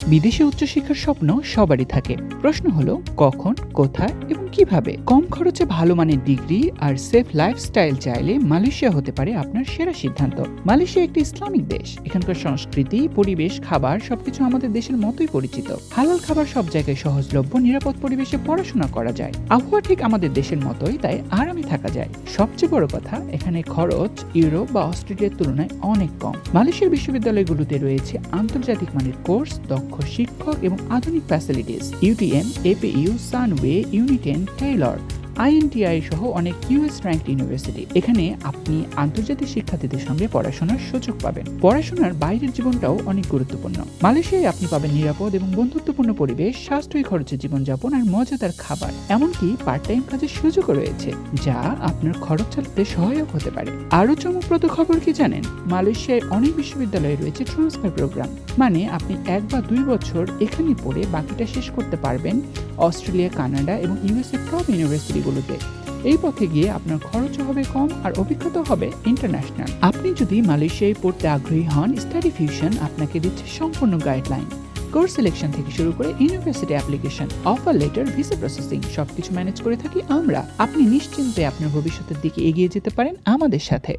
বিদেশে উচ্চশিক্ষার স্বপ্ন সবারই থাকে। প্রশ্ন হলো কখন, কোথায় এবং কিভাবে। কম খরচে ভালো মানের ডিগ্রি আর সেফ লাইফস্টাইল চাইলে মালয়েশিয়া হতে পারে আপনার সেরা সিদ্ধান্ত। মালয়েশিয়া একটি ইসলামিক দেশ। এখানকার সংস্কৃতি, পরিবেশ, খাবার সবকিছু আমাদের দেশের মতোই পরিচিত। হালাল খাবার সব জায়গায় সহজলভ্য, নিরাপদ পরিবেশে পড়াশোনা করা যায়। আবহাওয়া ঠিক আমাদের দেশের মতোই, তাই আরামে থাকা যায়। সবচেয়ে বড় কথা, এখানে খরচ ইউরোপ বা অস্ট্রেলিয়ার তুলনায় অনেক কম। মালয়েশিয়ার বিশ্ববিদ্যালয়গুলোতে রয়েছে আন্তর্জাতিক মানের কোর্স, দক্ষ শিক্ষক এবং আধুনিক facilities. UTM, APU, Sunway, UNITEN, Taylor, INTI সহ অনেক ইউএস র্যাঙ্কড ইউনিভার্সিটি। এখানে আপনি আন্তর্জাতিক শিক্ষার্থীদের সঙ্গে পড়াশোনার সুযোগ পাবেন। পড়াশোনার বাইরের জীবনটাও অনেক গুরুত্বপূর্ণ। মালয়েশিয়ায় আপনি পাবেন নিরাপদ এবং বন্ধুত্বপূর্ণ পরিবেশ, সাশ্রয়ী খরচে জীবনযাপন আর মজাদার খাবার। এমনকি পার্ট টাইম কাজের সুযোগও রয়েছে, যা আপনার খরচ চালাতে সহায়ক হতে পারে। আরও চমকপ্রদ খবর কি জানেন? মালয়েশিয়ায় অনেক বিশ্ববিদ্যালয়ে রয়েছে ট্রান্সফার প্রোগ্রাম। মানে আপনি 1 বা 2 বছর এখানে পড়ে বাকিটা শেষ করতে পারবেন অস্ট্রেলিয়া, কানাডা এবং ইউএসএ টপ ইউনিভার্সিটিগুলোতে। এই পথে গিয়ে আপনার খরচও হবে কম আর অভিজ্ঞতা হবে ইন্টারন্যাশনাল। আপনি যদি মালয়েশিয়ায় পড়তে আগ্রহী হন, স্টাডি ফিউশন আপনাকে দিচ্ছে সম্পূর্ণ গাইডলাইন। কোর্স সিলেকশন থেকে শুরু করে university application, offer letter, visa processing সবকিছু ম্যানেজ করে থাকি আমরা। আপনি নিশ্চিন্তে আপনার ভবিষ্যতের দিকে এগিয়ে যেতে পারেন আমাদের সাথে।